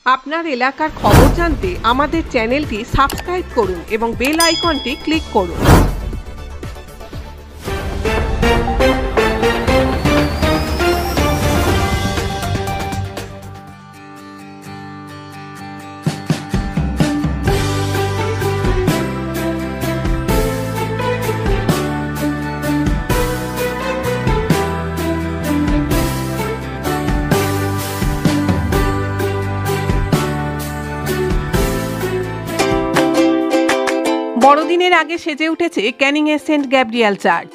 আপনার এলাকার খবর জানতে আমাদের চ্যানেলটি সাবস্ক্রাইব করুন এবং বেল আইকনটি ক্লিক করুন। বড়দিনের আগে সেজে উঠেছে ক্যানিংয়ের সেন্ট গ্যাব্রিয়েল চার্চ।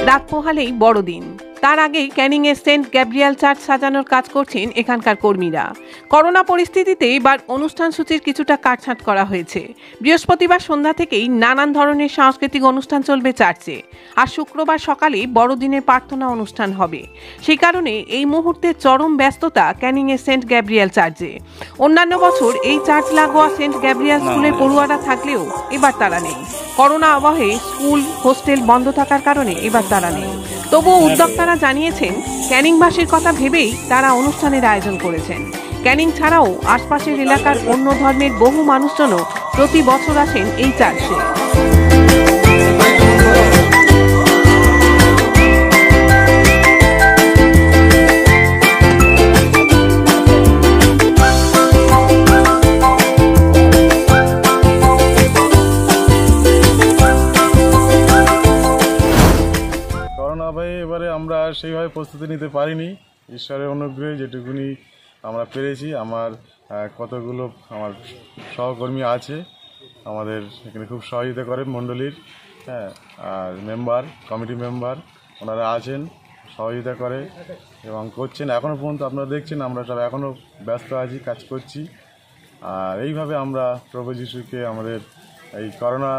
রাত পোহালেই বড়দিন, তার আগেই ক্যানিংয়ের সেন্ট গ্যাব্রিয়েল চার্চ সাজানোর কাজ করছেন এখানকার কর্মীরা। করোনা পরিস্থিতিতে এবার অনুষ্ঠান সূচির কিছুটা কাটছাঁট করা হয়েছে। বৃহস্পতিবার সন্ধ্যা থেকেই নানান ধরনের সাংস্কৃতিক অনুষ্ঠান চলবে চার্চে, আর শুক্রবার সকালে বড়দিনের প্রার্থনা অনুষ্ঠান হবে। সেই কারণে এই মুহূর্তে চরম ব্যস্ততা ক্যানিংয়ের সেন্ট গ্যাব্রিয়েল চার্চে। অন্যান্য বছর এই চার্চ লাগোয়া সেন্ট গ্যাব্রিয়েল স্কুলের পড়ুয়ারা থাকলেও এবার তারা নেই। করোনা আবহে স্কুল হোস্টেল বন্ধ থাকার কারণে এবার তারা নেই। তবুও উদ্যোক্তারা জানিয়েছেন ক্যানিংবাসীর কথা ভেবেই তারা অনুষ্ঠানের আয়োজন করেছেন। ক্যানিং ছাড়াও আশপাশের এলাকার অন্য ধর্মের বহু মানুষজনও প্রতি বছর আসেন এই চার্চে। এবারে আমরা সেইভাবে প্রস্তুতি নিতে পারিনি। ঈশ্বরের অনুগ্রহে যেটুকুনি আমরা পেরেছি, আমার কতগুলো আমার সহকর্মী আছে আমাদের এখানে খুব সহযোগিতা করে মণ্ডলীর, আর মেম্বার কমিটি মেম্বার ওনারা আছেন, সহযোগিতা করে এবং করছেন। এখনও পর্যন্ত আপনারা দেখছেন আমরা সব এখনও ব্যস্ত আছি, কাজ করছি। আর এইভাবে আমরা প্রভু যিশুকে আমাদের এই করোনা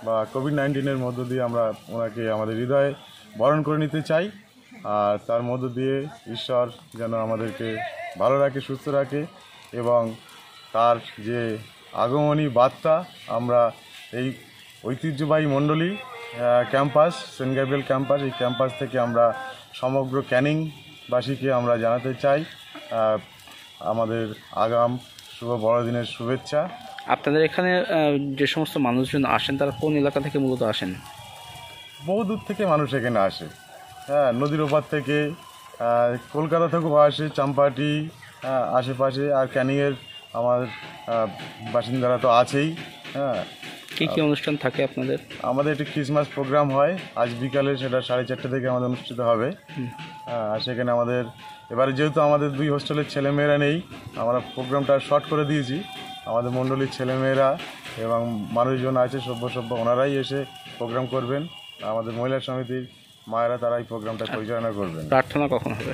বা কোভিড-19-এর মধ্য দিয়ে আমরা ওনাকে আমাদের হৃদয়ে বরণ করে নিতে চাই। আর তার মধ্য দিয়ে ঈশ্বর যেন আমাদেরকে ভালো রাখে, সুস্থ রাখে এবং তার যে আগমনী বার্তা আমরা এই ঐতিহ্যবাহী মণ্ডলী ক্যাম্পাস সেন্ট গ্যাব্রিয়েল ক্যাম্পাস, এই ক্যাম্পাস থেকে আমরা সমগ্র ক্যানিংবাসীকে আমরা জানাতে চাই আমাদের আগাম শুভ বড়দিনের শুভেচ্ছা। আপনাদের এখানে যে সমস্ত মানুষজন আসেন তারা কোন এলাকা থেকে মূলত আসেন? বহু দূর থেকে মানুষ এখানে আসে, নদীর ওপার থেকে, কলকাতা থেকেও আসে, চাম্পাটি আশেপাশে, আর ক্যানিংয়ের আমার বাসিন্দারা তো আছেই। কী কী অনুষ্ঠান থাকে আপনাদের? আমাদের একটি ক্রিসমাস প্রোগ্রাম হয় আজ বিকালে, সেটা 4:30 থেকে আমাদের অনুষ্ঠিত হবে। আর সেখানে আমাদের এবারে যেহেতু আমাদের 2 হোস্টেলের ছেলেমেয়েরা নেই, আমরা প্রোগ্রামটা শর্ট করে দিয়েছি। আমাদের মণ্ডলীর ছেলেমেয়েরা এবং মানুষজন আছে সভ্য ওনারাই এসে প্রোগ্রাম করবেন। আমাদের মহিলা সমিতির মায়েরা তারা এই প্রোগ্রামটা পরিচালনা করবেন। প্রার্থনা কখন হবে?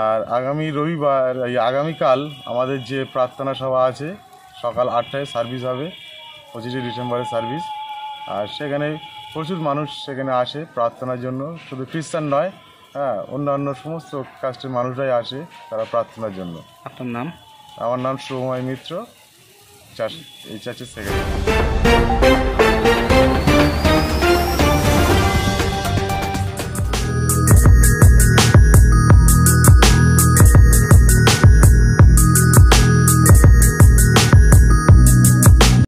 আর আগামী রবিবার, আগামীকাল আমাদের যে প্রার্থনা সভা আছে সকাল 8টায় সার্ভিস হবে, 25শে ডিসেম্বরের সার্ভিস। আর সেখানে প্রচুর মানুষ সেখানে আসে প্রার্থনার জন্য, শুধু খ্রিস্টান নয়, অন্যান্য সমস্ত কাস্টের মানুষরাই আসে তারা প্রার্থনার জন্য। আপনার নাম? আমার নাম শুভময় মিত্র, এই চার্চের সেক্রেটারি।